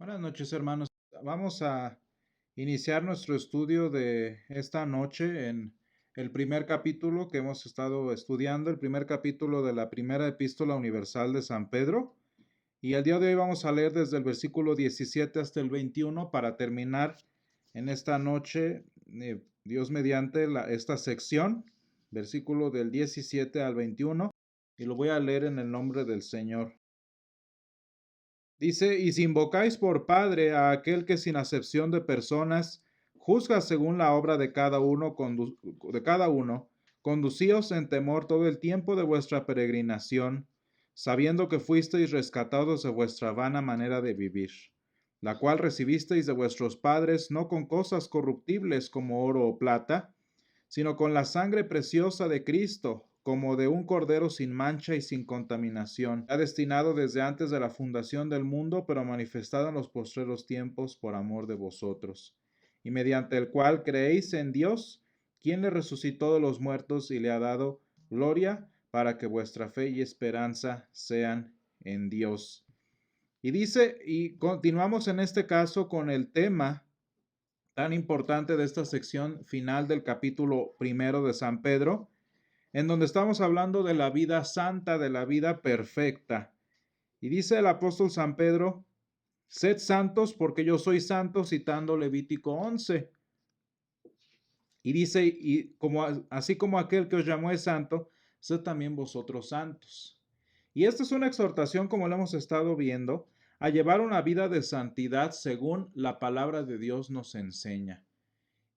Buenas noches, hermanos. Vamos a iniciar nuestro estudio de esta noche en el primer capítulo que hemos estado estudiando, el primer capítulo de la primera epístola universal de San Pedro. Y el día de hoy vamos a leer desde el versículo 17 hasta el 21 para terminar en esta noche, Dios mediante, esta sección, versículo del 17 al 21, y lo voy a leer en el nombre del Señor. Dice, y si invocáis por Padre a aquel que sin acepción de personas juzga según la obra de cada uno, conducíos en temor todo el tiempo de vuestra peregrinación, sabiendo que fuisteis rescatados de vuestra vana manera de vivir, la cual recibisteis de vuestros padres no con cosas corruptibles como oro o plata, sino con la sangre preciosa de Cristo, como de un cordero sin mancha y sin contaminación, ya destinado desde antes de la fundación del mundo, pero manifestado en los postreros tiempos por amor de vosotros, y mediante el cual creéis en Dios, quien le resucitó de los muertos y le ha dado gloria, para que vuestra fe y esperanza sean en Dios. Y dice, y continuamos en este caso con el tema tan importante de esta sección final del capítulo primero de San Pedro, en donde estamos hablando de la vida santa, de la vida perfecta. Y dice el apóstol San Pedro, sed santos porque yo soy santo, citando Levítico 11. Y dice, así como aquel que os llamó es santo, sed también vosotros santos. Y esta es una exhortación, como lo hemos estado viendo, a llevar una vida de santidad según la palabra de Dios nos enseña.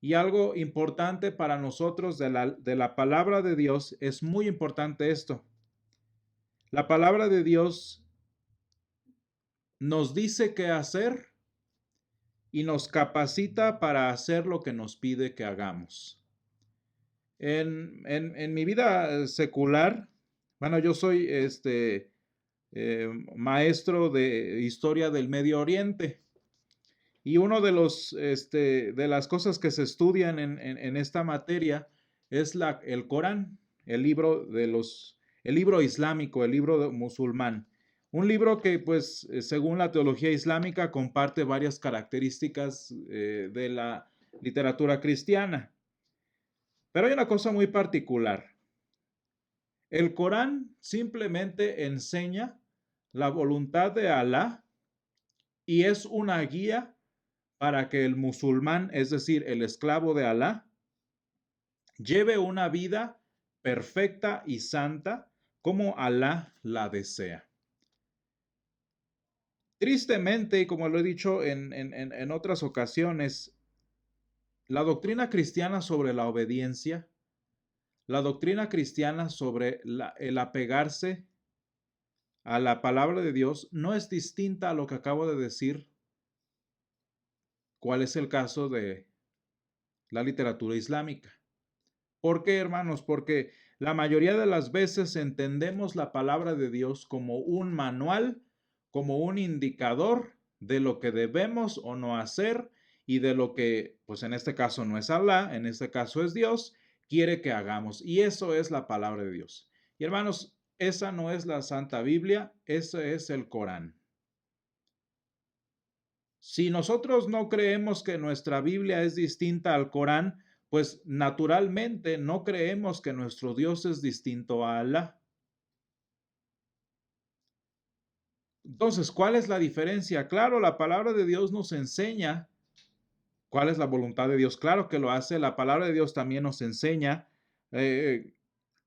Y algo importante para nosotros de la palabra de Dios es muy importante esto. La palabra de Dios nos dice qué hacer y nos capacita para hacer lo que nos pide que hagamos. En mi vida secular, bueno, yo soy maestro de historia del Medio Oriente. Y uno de las cosas que se estudian en esta materia es el Corán, el libro islámico, el libro musulmán. Un libro que, pues, según la teología islámica, comparte varias características de la literatura cristiana. Pero hay una cosa muy particular. El Corán simplemente enseña la voluntad de Alá y es una guía para que el musulmán, es decir, el esclavo de Alá, lleve una vida perfecta y santa como Alá la desea. Tristemente, y como lo he dicho en otras ocasiones, la doctrina cristiana sobre la obediencia, la doctrina cristiana sobre el apegarse a la palabra de Dios no es distinta a lo que acabo de decir, cuál es el caso de la literatura islámica. ¿Por qué, hermanos? Porque la mayoría de las veces entendemos la palabra de Dios como un manual, como un indicador de lo que debemos o no hacer y de lo que, pues en este caso no es Alá, en este caso es Dios, quiere que hagamos. Y eso es la palabra de Dios. Y hermanos, esa no es la Santa Biblia, ese es el Corán. Si nosotros no creemos que nuestra Biblia es distinta al Corán, pues naturalmente no creemos que nuestro Dios es distinto a Alá. Entonces, ¿cuál es la diferencia? Claro, la palabra de Dios nos enseña cuál es la voluntad de Dios. Claro que lo hace. La palabra de Dios también nos enseña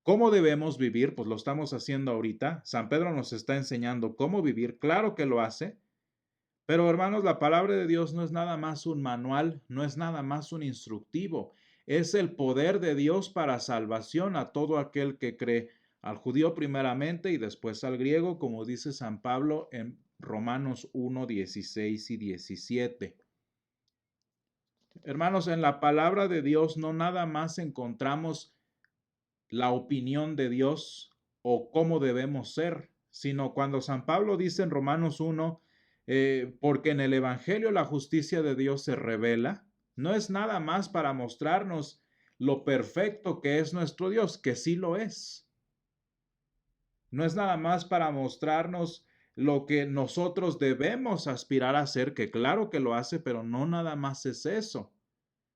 cómo debemos vivir. Pues lo estamos haciendo ahorita. San Pedro nos está enseñando cómo vivir. Claro que lo hace. Pero hermanos, la palabra de Dios no es nada más un manual, no es nada más un instructivo, es el poder de Dios para salvación a todo aquel que cree, al judío primeramente y después al griego, como dice San Pablo en Romanos 1, 16 y 17. Hermanos, en la palabra de Dios no nada más encontramos la opinión de Dios o cómo debemos ser, sino cuando San Pablo dice en Romanos 1, porque en el Evangelio la justicia de Dios se revela, no es nada más para mostrarnos lo perfecto que es nuestro Dios, que sí lo es. No es nada más para mostrarnos lo que nosotros debemos aspirar a hacer, que claro que lo hace, pero no nada más es eso,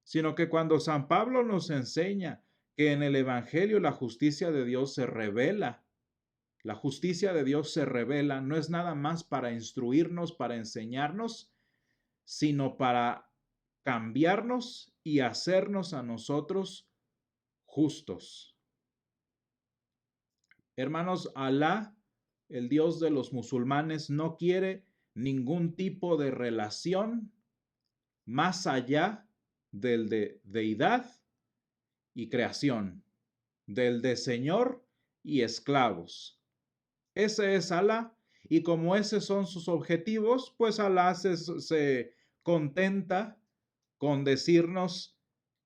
sino que cuando San Pablo nos enseña que en el Evangelio la justicia de Dios se revela, la justicia de Dios se revela, no es nada más para instruirnos, para enseñarnos, sino para cambiarnos y hacernos a nosotros justos. Hermanos, Alá, el Dios de los musulmanes, no quiere ningún tipo de relación más allá del de deidad y creación, del de Señor y esclavos. Ese es Alá, y como esos son sus objetivos, pues Alá se contenta con decirnos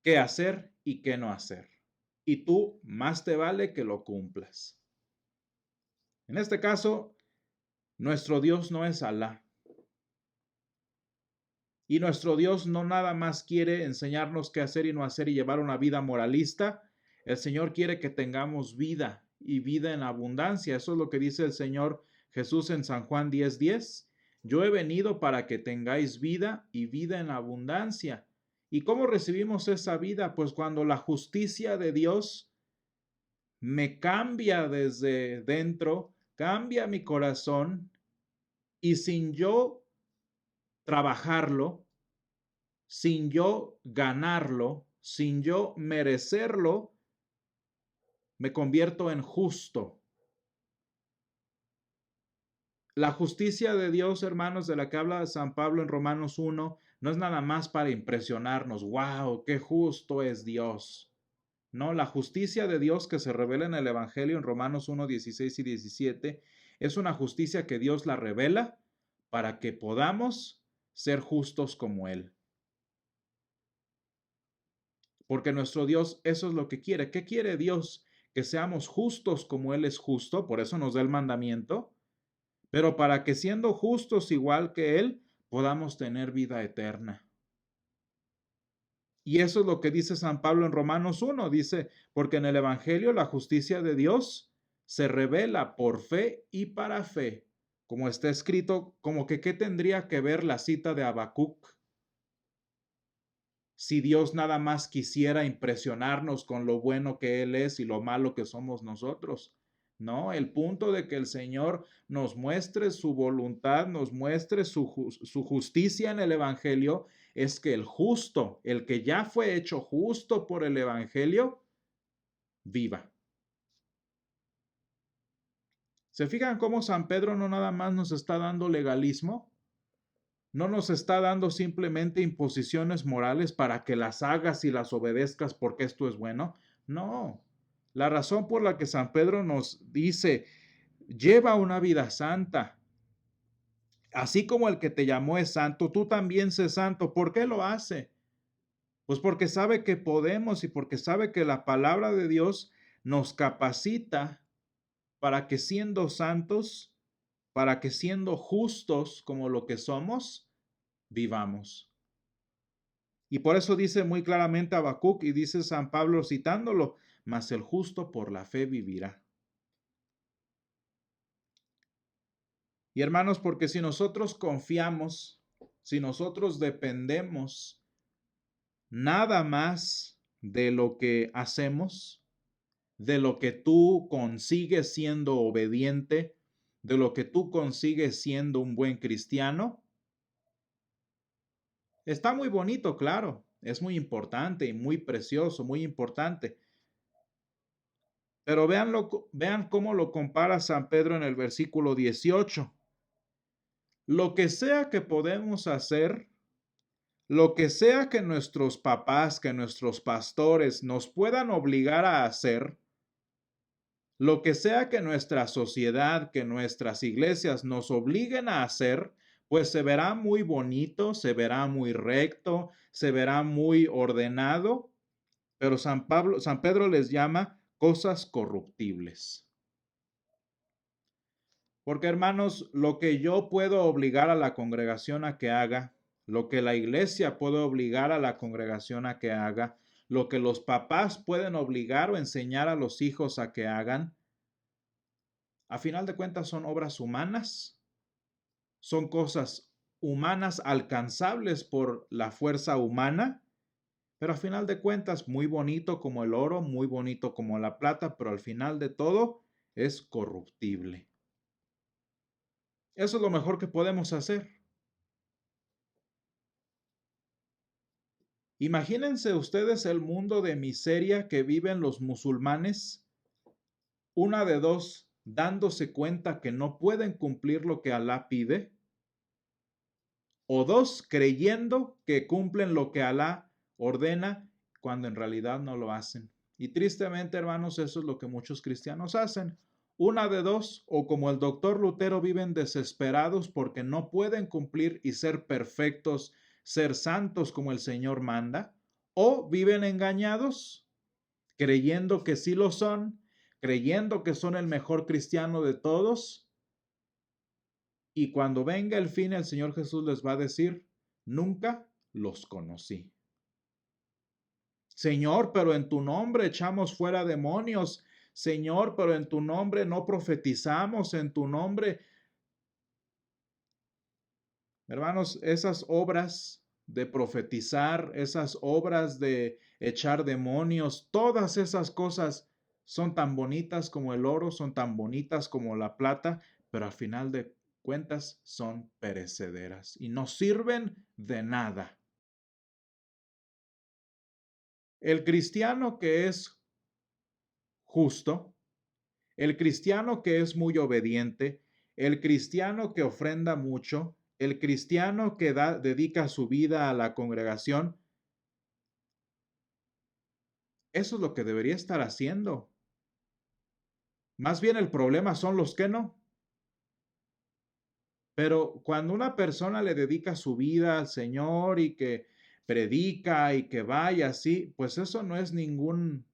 qué hacer y qué no hacer. Y tú más te vale que lo cumplas. En este caso, nuestro Dios no es Alá. Y nuestro Dios no nada más quiere enseñarnos qué hacer y no hacer y llevar una vida moralista. El Señor quiere que tengamos vida y vida en abundancia. Eso es lo que dice el Señor Jesús en San Juan 10:10. Yo he venido para que tengáis vida y vida en abundancia. ¿Y cómo recibimos esa vida? Pues cuando la justicia de Dios me cambia desde dentro, cambia mi corazón y sin yo trabajarlo, sin yo ganarlo, sin yo merecerlo, me convierto en justo. La justicia de Dios, hermanos, de la que habla San Pablo en Romanos 1, no es nada más para impresionarnos. ¡Wow! ¡Qué justo es Dios! No, la justicia de Dios que se revela en el Evangelio en Romanos 1, 16 y 17 es una justicia que Dios la revela para que podamos ser justos como Él. Porque nuestro Dios eso es lo que quiere. ¿Qué quiere Dios? Que seamos justos como Él es justo, por eso nos da el mandamiento, pero para que siendo justos igual que Él, podamos tener vida eterna. Y eso es lo que dice San Pablo en Romanos 1, dice, porque en el Evangelio la justicia de Dios se revela por fe y para fe, como está escrito, como que ¿qué tendría que ver la cita de Habacuc? Si Dios nada más quisiera impresionarnos con lo bueno que Él es y lo malo que somos nosotros. No, el punto de que el Señor nos muestre su voluntad, nos muestre su justicia en el Evangelio, es que el justo, el que ya fue hecho justo por el Evangelio, viva. ¿Se fijan cómo San Pedro no nada más nos está dando legalismo? No nos está dando simplemente imposiciones morales para que las hagas y las obedezcas porque esto es bueno. No. La razón por la que San Pedro nos dice, lleva una vida santa. Así como el que te llamó es santo, tú también sé santo. ¿Por qué lo hace? Pues porque sabe que podemos y porque sabe que la palabra de Dios nos capacita para que siendo santos, para que siendo justos como lo que somos, vivamos. Y por eso dice muy claramente Habacuc y dice San Pablo citándolo, mas el justo por la fe vivirá. Y hermanos, porque si nosotros confiamos, si nosotros dependemos nada más de lo que hacemos, de lo que tú consigues siendo obediente, de lo que tú consigues siendo un buen cristiano, está muy bonito, claro, es muy importante y muy precioso, muy importante. Pero vean cómo lo compara San Pedro en el versículo 18. Lo que sea que podemos hacer, lo que sea que nuestros papás, que nuestros pastores nos puedan obligar a hacer, lo que sea que nuestra sociedad, que nuestras iglesias nos obliguen a hacer, pues se verá muy bonito, se verá muy recto, se verá muy ordenado, pero San Pedro les llama cosas corruptibles. Porque hermanos, lo que yo puedo obligar a la congregación a que haga, lo que la iglesia puede obligar a la congregación a que haga, lo que los papás pueden obligar o enseñar a los hijos a que hagan, a final de cuentas son obras humanas son cosas humanas alcanzables por la fuerza humana, pero al final de cuentas, muy bonito como el oro, muy bonito como la plata, pero al final de todo es corruptible. Eso es lo mejor que podemos hacer. Imagínense ustedes el mundo de miseria que viven los musulmanes, una de dos, dándose cuenta que no pueden cumplir lo que Alá pide, o dos, creyendo que cumplen lo que Alá ordena cuando en realidad no lo hacen. Y tristemente, hermanos, eso es lo que muchos cristianos hacen. Una de dos, o como el doctor Lutero, viven desesperados porque no pueden cumplir y ser perfectos, ser santos como el Señor manda, o viven engañados, creyendo que sí lo son, creyendo que son el mejor cristiano de todos, y cuando venga el fin, el Señor Jesús les va a decir, nunca los conocí. Señor, pero en tu nombre echamos fuera demonios. Señor, pero en tu nombre no profetizamos, en tu nombre. Hermanos, esas obras de profetizar, esas obras de echar demonios, todas esas cosas son tan bonitas como el oro, son tan bonitas como la plata, pero al final de cuentas son perecederas y no sirven de nada. El cristiano que es justo, el cristiano que es muy obediente, el cristiano que ofrenda mucho, el cristiano que dedica su vida a la congregación, eso es lo que debería estar haciendo. Más bien el problema son los que no. Pero cuando una persona le dedica su vida al Señor y que predica y que vaya así, pues eso no es ningún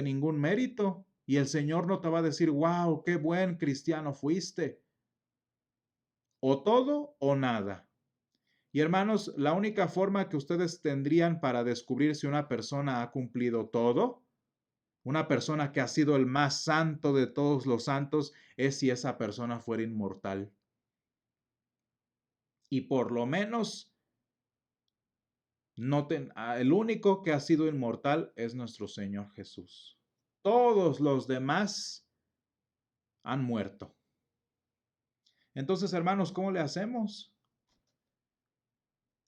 ningún mérito. Y el Señor no te va a decir, wow, qué buen cristiano fuiste. O todo o nada. Y hermanos, la única forma que ustedes tendrían para descubrir si una persona ha cumplido todo, una persona que ha sido el más santo de todos los santos, es si esa persona fuera inmortal. Y por lo menos, noten, el único que ha sido inmortal es nuestro Señor Jesús. Todos los demás han muerto. Entonces, hermanos, ¿cómo le hacemos?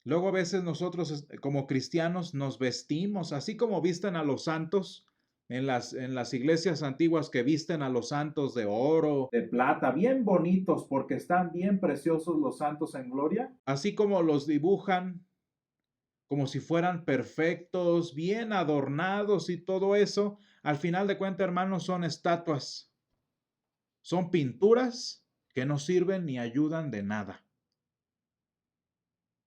Luego a veces nosotros como cristianos nos vestimos, así como visten a los santos en las iglesias antiguas que visten a los santos de oro, de plata, bien bonitos porque están bien preciosos los santos en gloria, así como los dibujan como si fueran perfectos, bien adornados y todo eso, al final de cuentas, hermanos, son estatuas, son pinturas que no sirven ni ayudan de nada.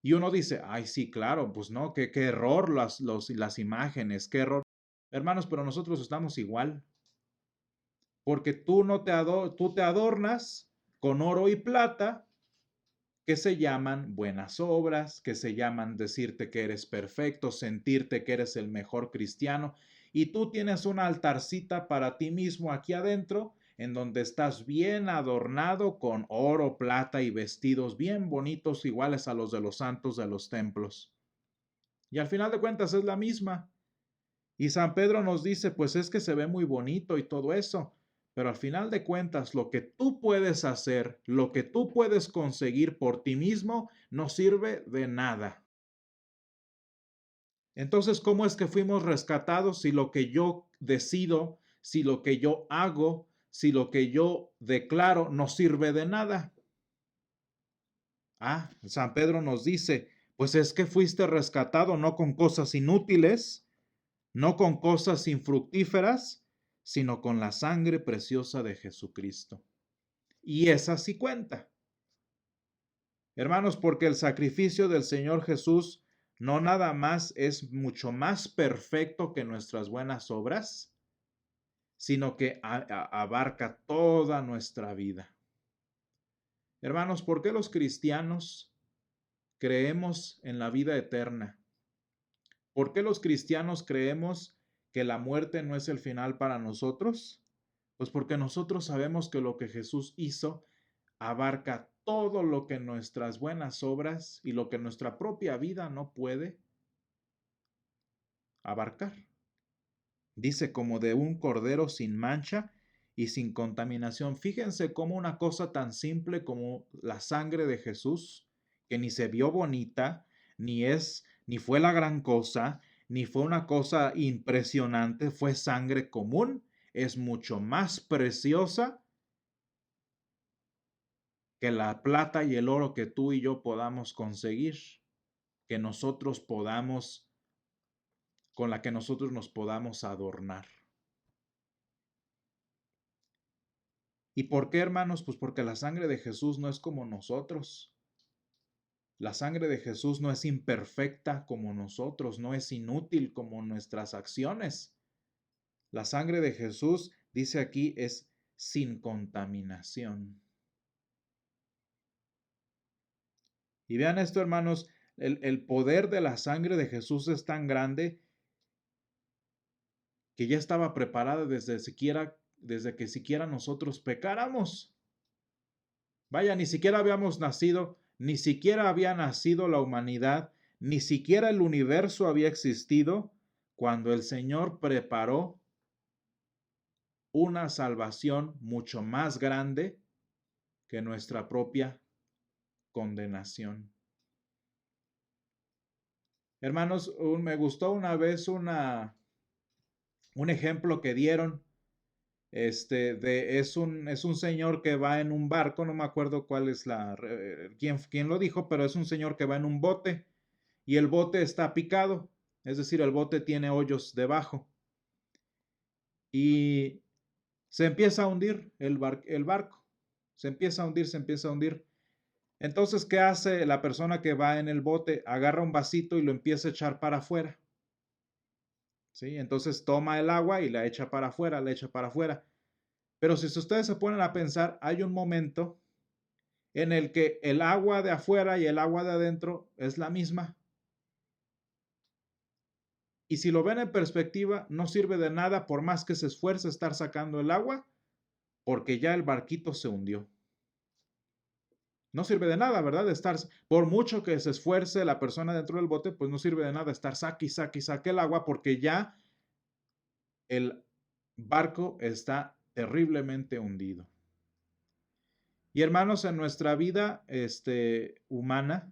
Y uno dice, ay, sí, claro, pues no, qué error las imágenes, qué error. Hermanos, pero nosotros estamos igual, porque tú te adornas con oro y plata, que se llaman buenas obras, que se llaman decirte que eres perfecto, sentirte que eres el mejor cristiano, y tú tienes una altarcita para ti mismo aquí adentro, en donde estás bien adornado con oro, plata y vestidos bien bonitos iguales a los de los santos de los templos. Y al final de cuentas es la misma. Y San Pedro nos dice, pues es que se ve muy bonito y todo eso, pero al final de cuentas lo que tú puedes hacer, lo que tú puedes conseguir por ti mismo, no sirve de nada. Entonces, ¿cómo es que fuimos rescatados si lo que yo decido, si lo que yo hago, si lo que yo declaro no sirve de nada? San Pedro nos dice, pues es que fuiste rescatado no con cosas inútiles, no con cosas infructíferas, sino con la sangre preciosa de Jesucristo. Y esa sí cuenta. Hermanos, porque el sacrificio del Señor Jesús no nada más es mucho más perfecto que nuestras buenas obras, sino que abarca toda nuestra vida. Hermanos, ¿por qué los cristianos creemos en la vida eterna? ¿Por qué los cristianos creemos que la muerte no es el final para nosotros? Pues porque nosotros sabemos que lo que Jesús hizo abarca todo lo que nuestras buenas obras y lo que nuestra propia vida no puede abarcar. Dice como de un cordero sin mancha y sin contaminación. Fíjense cómo una cosa tan simple como la sangre de Jesús, que ni se vio bonita, ni fue la gran cosa, ni fue una cosa impresionante, fue sangre común, es mucho más preciosa que la plata y el oro que tú y yo podamos conseguir, que nosotros podamos, con la que nosotros nos podamos adornar. ¿Y por qué, hermanos? Pues porque la sangre de Jesús no es como nosotros. La sangre de Jesús no es imperfecta como nosotros, no es inútil como nuestras acciones. La sangre de Jesús, dice aquí, es sin contaminación. Y vean esto, hermanos, el poder de la sangre de Jesús es tan grande que ya estaba preparada desde que siquiera nosotros pecáramos. Vaya, ni siquiera habíamos nacido, ni siquiera había nacido la humanidad, ni siquiera el universo había existido cuando el Señor preparó una salvación mucho más grande que nuestra propia condenación. Hermanos, me gustó una vez un ejemplo que dieron. Es un señor que va en un barco, no me acuerdo cuál es quién lo dijo, pero es un señor que va en un bote y el bote está picado, es decir, el bote tiene hoyos debajo y se empieza a hundir el barco, se empieza a hundir, se empieza a hundir. Entonces, ¿qué hace la persona que va en el bote? Agarra un vasito y lo empieza a echar para afuera. ¿Sí? Entonces toma el agua y la echa para afuera, la echa para afuera. Pero si ustedes se ponen a pensar, hay un momento en el que el agua de afuera y el agua de adentro es la misma. Y si lo ven en perspectiva, no sirve de nada por más que se esfuerce estar sacando el agua, porque ya el barquito se hundió. No sirve de nada, ¿verdad? Por mucho que se esfuerce la persona dentro del bote, pues no sirve de nada estar saque el agua, porque ya el barco está terriblemente hundido. Y hermanos, en nuestra vida humana,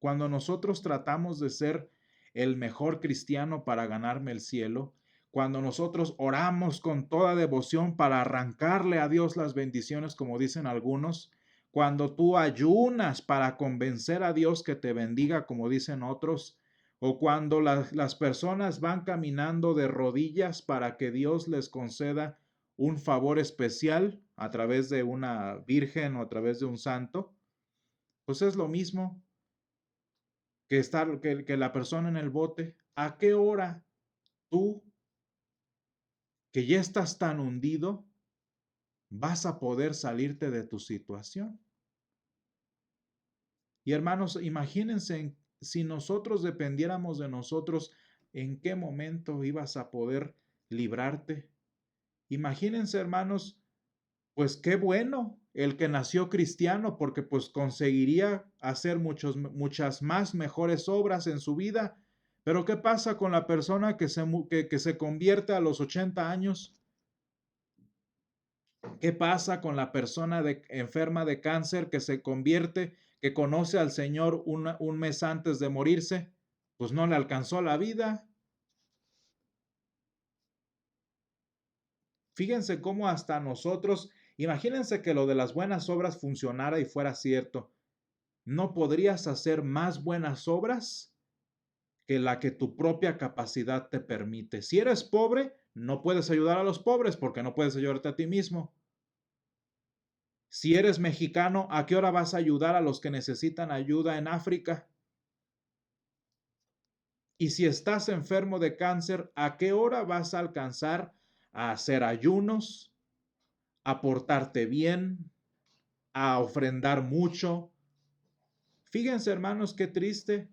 cuando nosotros tratamos de ser el mejor cristiano para ganarme el cielo, cuando nosotros oramos con toda devoción para arrancarle a Dios las bendiciones, como dicen algunos, cuando tú ayunas para convencer a Dios que te bendiga, como dicen otros, o cuando las personas van caminando de rodillas para que Dios les conceda un favor especial a través de una virgen o a través de un santo, pues es lo mismo que la persona en el bote. ¿A qué hora tú, que ya estás tan hundido, vas a poder salirte de tu situación? Y hermanos, imagínense si nosotros dependiéramos de nosotros, ¿en qué momento ibas a poder librarte? Imagínense, hermanos, pues qué bueno el que nació cristiano, porque pues conseguiría hacer muchas más mejores obras en su vida. Pero ¿qué pasa con la persona que se convierte a los 80 años? ¿Qué pasa con la persona enferma de cáncer que se convierte, que conoce al Señor un mes antes de morirse? Pues no le alcanzó la vida. Fíjense cómo hasta nosotros, imagínense que lo de las buenas obras funcionara y fuera cierto. ¿No podrías hacer más buenas obras que la que tu propia capacidad te permite? Si eres pobre, no puedes ayudar a los pobres porque no puedes ayudarte a ti mismo. Si eres mexicano, ¿a qué hora vas a ayudar a los que necesitan ayuda en África? Y si estás enfermo de cáncer, ¿a qué hora vas a alcanzar a hacer ayunos, a portarte bien, a ofrendar mucho? Fíjense, hermanos, qué triste.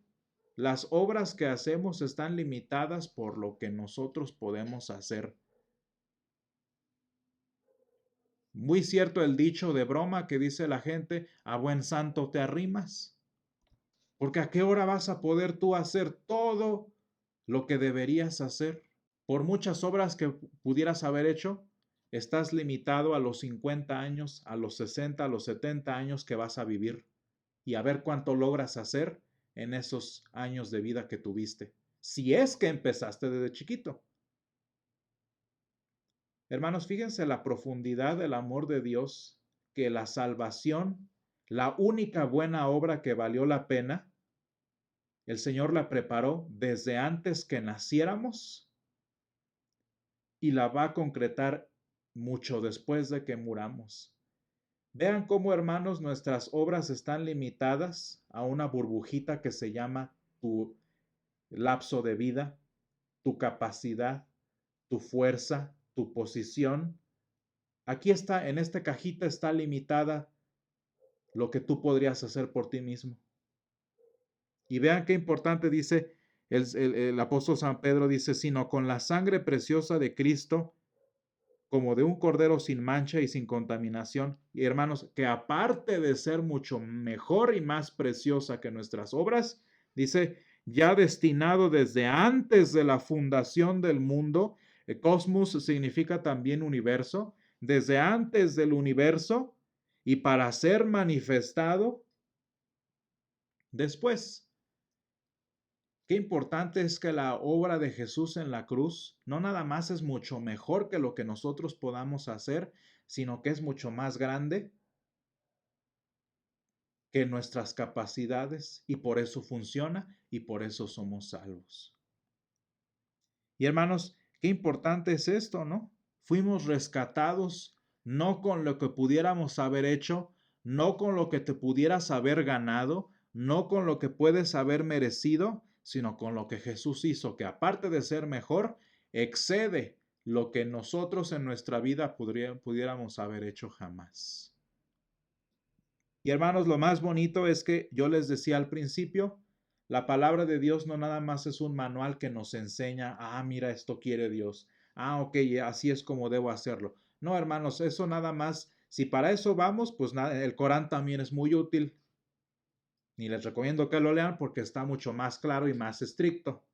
Las obras que hacemos están limitadas por lo que nosotros podemos hacer. Muy cierto el dicho de broma que dice la gente, a buen santo te arrimas. Porque ¿a qué hora vas a poder tú hacer todo lo que deberías hacer? Por muchas obras que pudieras haber hecho, estás limitado a los 50 años, a los 60, a los 70 años que vas a vivir y a ver cuánto logras hacer en esos años de vida que tuviste, si es que empezaste desde chiquito. Hermanos, fíjense la profundidad del amor de Dios, que la salvación, la única buena obra que valió la pena, el Señor la preparó desde antes que naciéramos y la va a concretar mucho después de que muramos. Vean cómo, hermanos, nuestras obras están limitadas a una burbujita que se llama tu lapso de vida, tu capacidad, tu fuerza, tu posición. Aquí está, en esta cajita está limitada lo que tú podrías hacer por ti mismo. Y vean qué importante dice el apóstol San Pedro, dice, sino con la sangre preciosa de Cristo, como de un cordero sin mancha y sin contaminación. Y hermanos, que aparte de ser mucho mejor y más preciosa que nuestras obras, dice, ya destinado desde antes de la fundación del mundo, cosmos significa también universo, desde antes del universo y para ser manifestado después. Qué importante es que la obra de Jesús en la cruz no nada más es mucho mejor que lo que nosotros podamos hacer, sino que es mucho más grande que nuestras capacidades y por eso funciona y por eso somos salvos. Y hermanos, qué importante es esto, ¿no? Fuimos rescatados no con lo que pudiéramos haber hecho, no con lo que te pudieras haber ganado, no con lo que puedes haber merecido, sino con lo que Jesús hizo, que aparte de ser mejor, excede lo que nosotros en nuestra vida pudiéramos haber hecho jamás. Y hermanos, lo más bonito es que yo les decía al principio, la palabra de Dios no nada más es un manual que nos enseña, mira, esto quiere Dios. Ok, así es como debo hacerlo. No, hermanos, eso nada más, si para eso vamos, pues nada, el Corán también es muy útil. Ni les recomiendo que lo lean porque está mucho más claro y más estricto.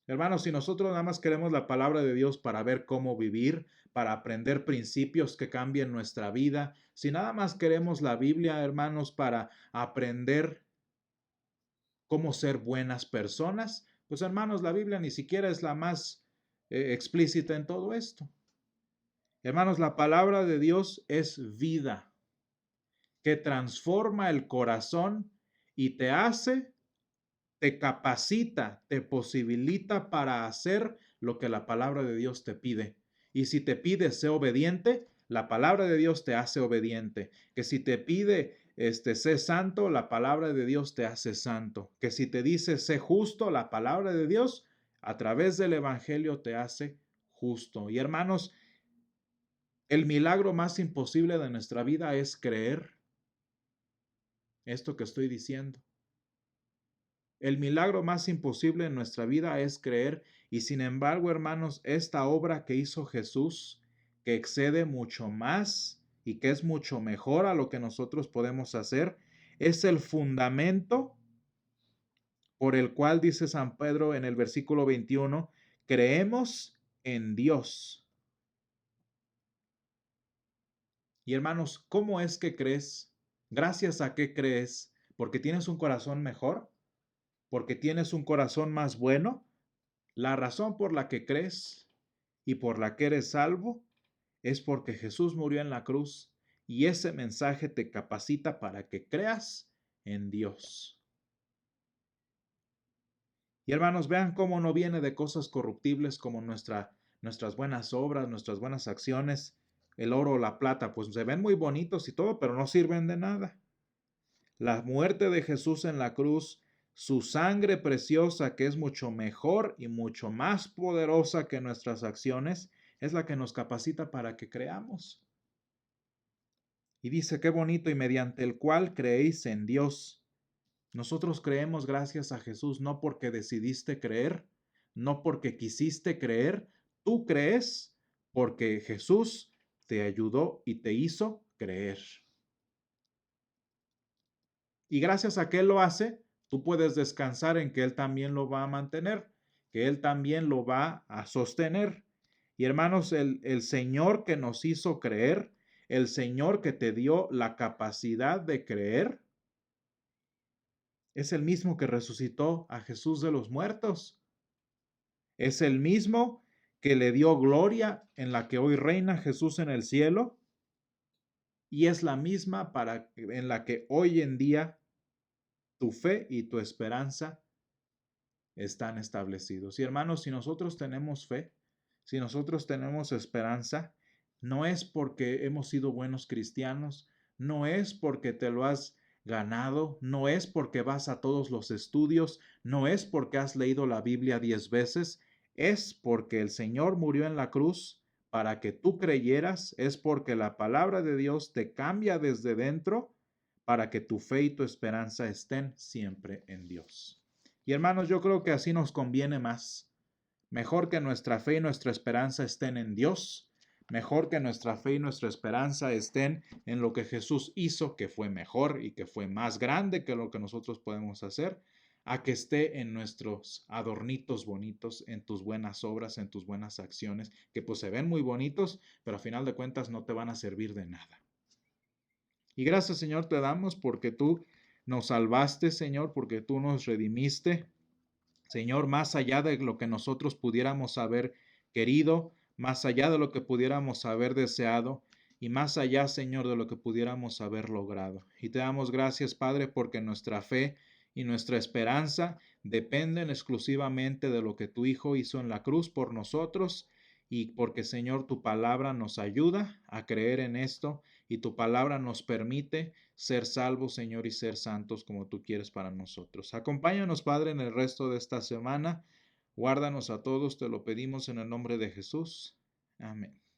Hermanos, si nosotros nada más queremos la palabra de Dios para ver cómo vivir, para aprender principios que cambien nuestra vida, si nada más queremos la Biblia, hermanos, para aprender cómo ser buenas personas, pues hermanos, la Biblia ni siquiera es la más explícita en todo esto. Hermanos, la palabra de Dios es vida, que transforma el corazón y te capacita, te posibilita para hacer lo que la palabra de Dios te pide. Y si te pide ser obediente, la palabra de Dios te hace obediente. Que si te pide sé santo, la palabra de Dios te hace santo. Que si te dice sé justo, la palabra de Dios a través del evangelio te hace justo. Y hermanos, el milagro más imposible de nuestra vida es creer esto que estoy diciendo. El milagro más imposible en nuestra vida es creer y sin embargo, hermanos, esta obra que hizo Jesús, que excede mucho más y que es mucho mejor a lo que nosotros podemos hacer, es el fundamento por el cual dice San Pedro en el versículo 21, creemos en Dios. Y hermanos, ¿cómo es que crees? ¿Gracias a qué crees? ¿Porque tienes un corazón mejor? ¿Porque tienes un corazón más bueno? La razón por la que crees y por la que eres salvo es porque Jesús murió en la cruz y ese mensaje te capacita para que creas en Dios. Y hermanos, vean cómo no viene de cosas corruptibles como nuestras buenas obras, nuestras buenas acciones, el oro o la plata, pues se ven muy bonitos y todo, pero no sirven de nada. La muerte de Jesús en la cruz, su sangre preciosa, que es mucho mejor y mucho más poderosa que nuestras acciones, es la que nos capacita para que creamos. Y dice, qué bonito, y mediante el cual creéis en Dios. Nosotros creemos gracias a Jesús, no porque decidiste creer, no porque quisiste creer, tú crees porque Jesús te ayudó y te hizo creer. Y gracias a que Él lo hace, tú puedes descansar en que Él también lo va a mantener, que Él también lo va a sostener. Y hermanos, el Señor que nos hizo creer, el Señor que te dio la capacidad de creer, es el mismo que resucitó a Jesús de los muertos. Es el mismo que le dio gloria en la que hoy reina Jesús en el cielo. Y es la misma en la que hoy en día tu fe y tu esperanza están establecidos. Y hermanos, si nosotros tenemos fe, si nosotros tenemos esperanza, no es porque hemos sido buenos cristianos, no es porque te lo has ganado, no es porque vas a todos los estudios, no es porque has leído la Biblia 10 veces, es porque el Señor murió en la cruz para que tú creyeras, es porque la palabra de Dios te cambia desde dentro para que tu fe y tu esperanza estén siempre en Dios. Y hermanos, yo creo que así nos conviene más. Mejor que nuestra fe y nuestra esperanza estén en Dios. Mejor que nuestra fe y nuestra esperanza estén en lo que Jesús hizo, que fue mejor y que fue más grande que lo que nosotros podemos hacer, a que esté en nuestros adornitos bonitos, en tus buenas obras, en tus buenas acciones, que pues se ven muy bonitos, pero a final de cuentas no te van a servir de nada. Y gracias, Señor, te damos porque tú nos salvaste, Señor, porque tú nos redimiste. Señor, más allá de lo que nosotros pudiéramos haber querido, más allá de lo que pudiéramos haber deseado y más allá, Señor, de lo que pudiéramos haber logrado. Y te damos gracias, Padre, porque nuestra fe y nuestra esperanza dependen exclusivamente de lo que tu Hijo hizo en la cruz por nosotros y porque, Señor, tu palabra nos ayuda a creer en esto y tu palabra nos permite ser salvos, Señor, y ser santos como tú quieres para nosotros. Acompáñanos, Padre, en el resto de esta semana. Guárdanos a todos, te lo pedimos en el nombre de Jesús. Amén.